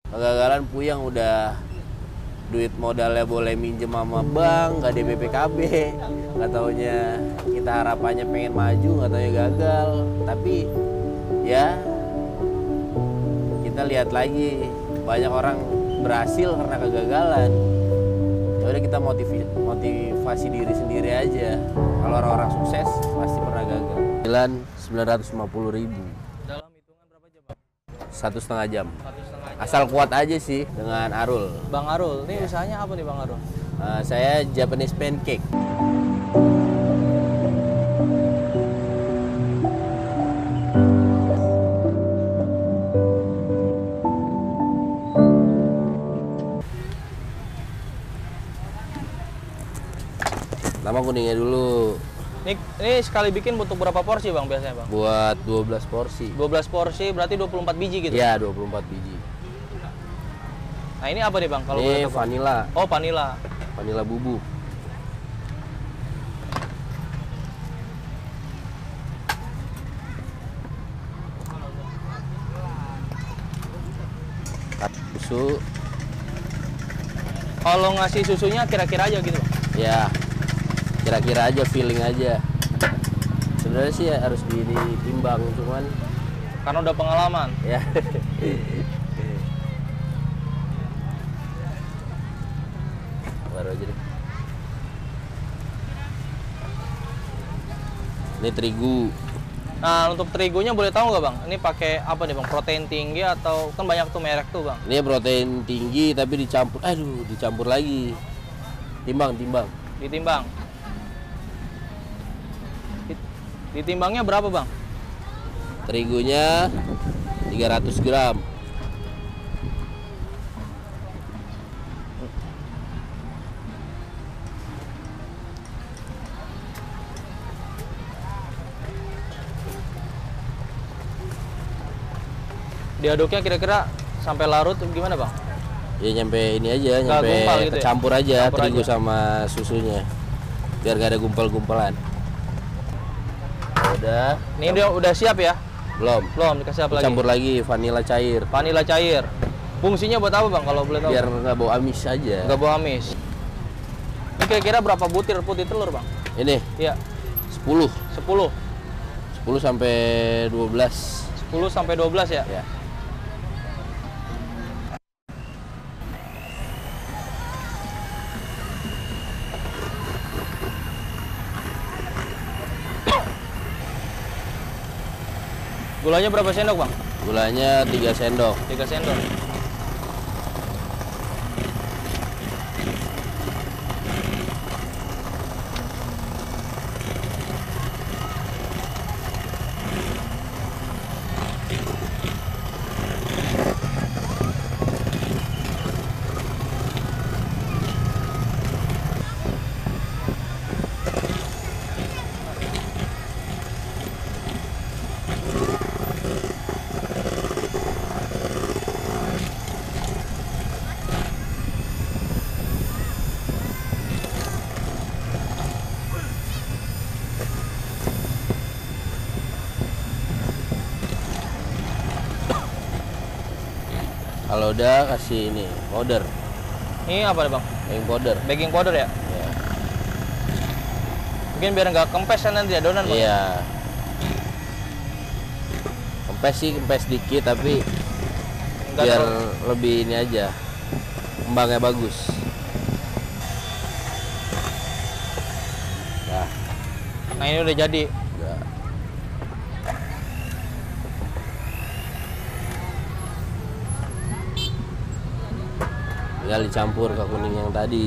Kegagalan puyeng udah duit modalnya boleh minjem sama bank, gak ada BPKB. Nggak taunya kita harapannya pengen maju, nggak taunya gagal. Tapi ya kita lihat lagi banyak orang berhasil karena kegagalan. Ya udah kita motivasi diri sendiri aja. Kalau orang-orang sukses pasti pernah gagal. 950.000. Dalam hitungan berapa jam, Bang? 1,5 jam. 1,5 jam. Asal kuat aja sih dengan Arul. Bang Arul, ini usahanya apa nih Bang Arul? Saya Japanese pancake. Nama kuningnya dulu. Ini sekali bikin butuh berapa porsi Bang biasanya Bang? Buat 12 porsi. 12 porsi berarti 24 biji gitu? Iya, 24 biji. Nah ini apa nih Bang? Kalau Ini vanilla. Oh vanilla. Vanilla bubuk. Susu. Kalau ngasih susunya kira-kira aja gitu Bang? Ya, kira-kira aja, feeling aja. Sebenarnya sih ya harus ditimbang, cuman Karena udah pengalaman. ya. Baru aja deh. Ini terigu. Nah untuk terigunya boleh tahu nggak Bang? Ini pakai apa nih Bang? Protein tinggi atau kan banyak tuh merek tuh Bang? Ini protein tinggi tapi dicampur, dicampur lagi. Timbang. Ditimbang. Ditimbangnya berapa Bang? Terigunya 300 gram. Diaduknya kira-kira sampai larut gimana Bang? Ya nyampe ini aja, nyampe gumpal gitu ya? kecampur aja Campur terigu aja. sama susunya. Biar gak ada gumpal-gumpalan. Udah. Ini dia udah siap ya? Belum. Belum dikasih apa lagi? Campur lagi vanila cair. Vanila cair. Fungsinya buat apa Bang kalau boleh tahu? Biar nggak bau amis aja. nggak bau amis. Ini kira-kira berapa butir putih telur Bang? Ini Iya, 10. 10. 10 sampai 12. 10 sampai 12 ya? Ya. Gulanya berapa sendok Bang? Gulanya 3 sendok. 3 sendok. Kalau udah kasih ini powder, Ini apa nih Bang? baking powder. Baking powder ya? Ya. Mungkin biar nggak kempes kan nanti adonan Bang? Iya. Kempes dikit tapi Nggak biar terlalu- lebih ini aja. Kembangnya bagus. Nah, Nah ini udah jadi. udah. Tinggal dicampur ke kuning yang tadi.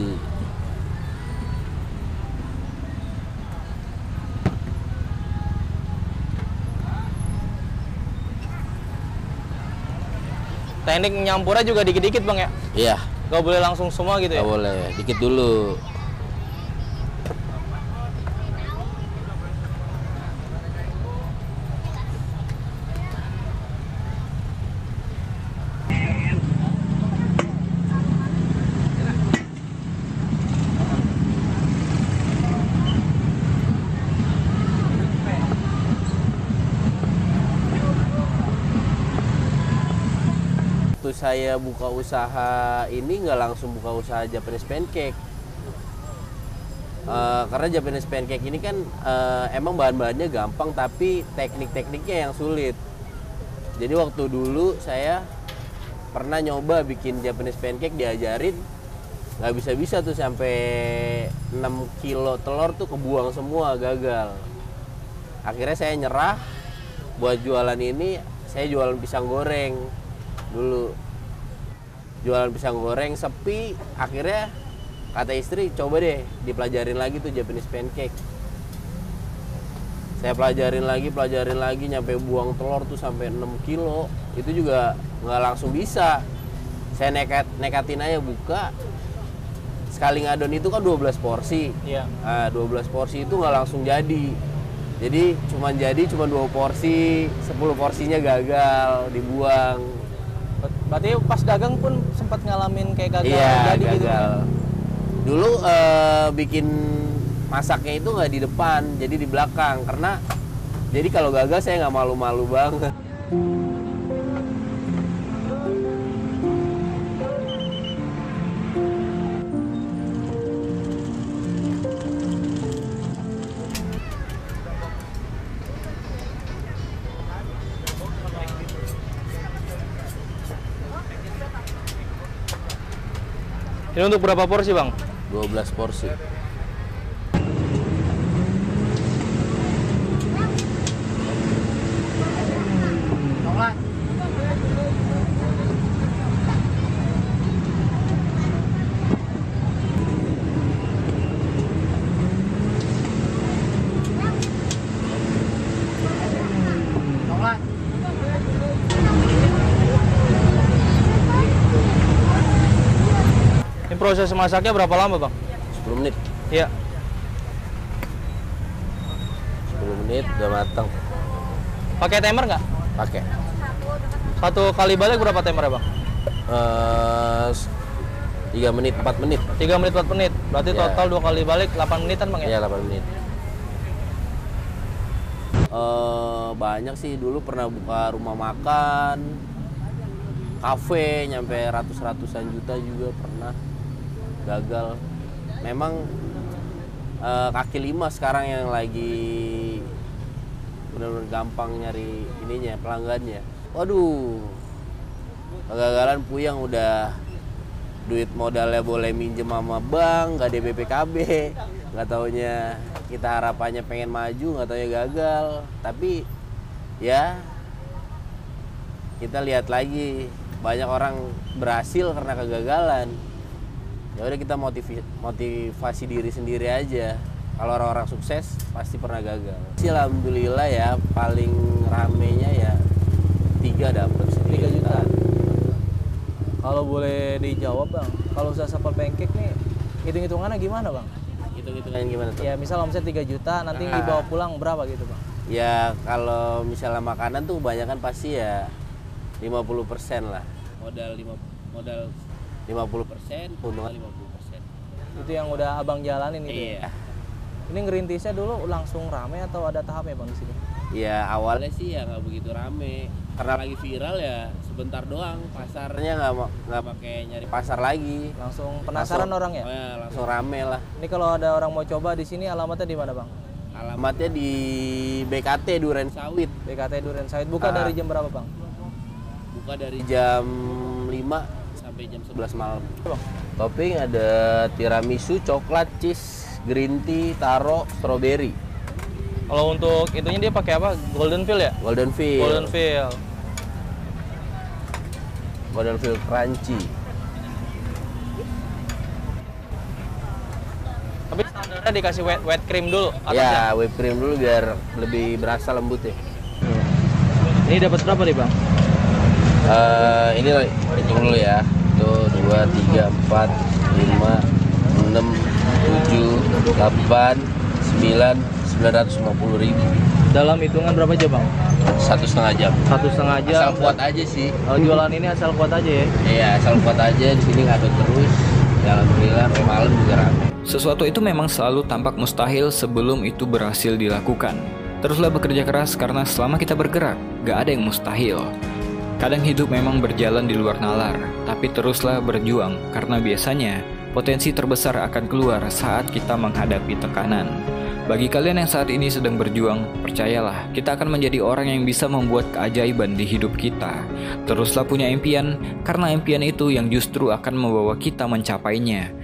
Teknik nyampurnya juga dikit-dikit Bang ya? Iya, Nggak boleh langsung semua gitu ya? nggak boleh. Dikit dulu. waktu saya buka usaha ini nggak langsung buka usaha Japanese Pancake. Karena Japanese Pancake ini kan emang bahan-bahannya gampang tapi teknik-tekniknya yang sulit. Jadi waktu dulu saya pernah nyoba bikin Japanese Pancake, diajarin nggak bisa-bisa tuh, sampai 6 kilo telur tuh kebuang semua, gagal. Akhirnya saya nyerah. Buat jualan ini saya jualan pisang goreng dulu. Jualan pisang goreng sepi, akhirnya kata istri, coba deh dipelajarin lagi tuh Japanese Pancake. Saya pelajarin lagi, nyampe buang telur tuh sampai 6 kilo. Itu juga nggak langsung bisa. Saya nekatin aja buka. Sekali ngadon itu kan 12 porsi. Iya. Nah, 12 porsi itu nggak langsung jadi. Jadi cuma 2 porsi, 10 porsinya gagal, dibuang. Berarti pas dagang pun sempat ngalamin kayak gagal Iya, jadi gitu. gagal. Dulu bikin masaknya itu nggak di depan, jadi di belakang. Karena jadi kalau gagal saya nggak malu-malu banget. Ini untuk berapa porsi, Bang? 12 porsi. Ini proses masaknya berapa lama, Bang? 10 menit. Iya. 10 menit udah matang. Pakai timer nggak? Pakai. Satu kali balik berapa timer ya, Bang? 3 menit, 4 menit. 3 menit 4 menit. Berarti Ya. total 2 kali balik 8 menitan, Bang ya? Iya, 8 menit. Banyak sih, dulu pernah buka rumah makan, kafe, nyampe ratusan juta juga pernah, gagal. Memang kaki lima sekarang yang lagi benar-benar gampang nyari ininya, pelanggannya. Waduh, kegagalan puyeng, udah duit modalnya boleh minjem sama bank, nggak ada BPKB, nggak taunya kita harapannya pengen maju, nggak taunya gagal. Tapi ya kita lihat lagi, banyak orang berhasil karena kegagalan. Ya udah, kita motivasi diri sendiri aja. Kalau orang-orang sukses pasti pernah gagal. Alhamdulillah ya, paling ramenya ya 3 dapat 3 juta. Kalau boleh dijawab, Bang, kalau usaha Sapal Pancake nih hitung-hitungannya gimana, Bang? Hitung-hitungan gimana tuh? Ya misal omset 3 juta, nanti dibawa pulang berapa gitu, Bang? Ya kalau misalnya makanan tuh kebanyakan pasti ya 50% lah. Modal 50%, keuntungan 50%. Itu yang udah Abang jalanin gitu. Iya. Ini ngerintisnya dulu langsung rame atau ada tahapnya, Bang, di sini? Ya awalnya sih ya nggak begitu rame. Karena lagi viral ya sebentar doang. Pasarnya nggak pakai nyari pasar lagi. Langsung penasaran orang ya? Oh ya, langsung rame lah. Ini kalau ada orang mau coba di sini alamatnya di mana, Bang? Alamatnya di BKT Duren Sawit. BKT Duren Sawit. Buka dari jam berapa, Bang? Buka dari jam 5 sampai jam 11 malam. Bang. Topping ada tiramisu, coklat, cheese, green tea, taro, strawberry. Kalau untuk itunya dia pakai apa? Golden Field ya? Golden Field. Golden Field. Golden Field crunchy. Tapi standarnya dikasih wet cream dulu Ya, whipped cream dulu biar lebih berasa lembut ya. Ini dapat berapa nih, Bang? Ini hitung dulu ya. Tuh 2, 3, 4, 5, 6, 7, 8, 9, 950.000. Dalam hitungan berapa jam, Bang? 1,5 jam. 1,5 jam. Asal kuat aja sih. Kalau jualan ini asal kuat aja ya? Iya, asal kuat aja. Di sini ngadon terus. Ya, alhamdulillah sampai malam juga rame. Sesuatu itu memang selalu tampak mustahil sebelum itu berhasil dilakukan. Teruslah bekerja keras karena selama kita bergerak, gak ada yang mustahil. Kadang hidup memang berjalan di luar nalar, tapi teruslah berjuang karena biasanya potensi terbesar akan keluar saat kita menghadapi tekanan. Bagi kalian yang saat ini sedang berjuang, percayalah, kita akan menjadi orang yang bisa membuat keajaiban di hidup kita. Teruslah punya impian, karena impian itu yang justru akan membawa kita mencapainya.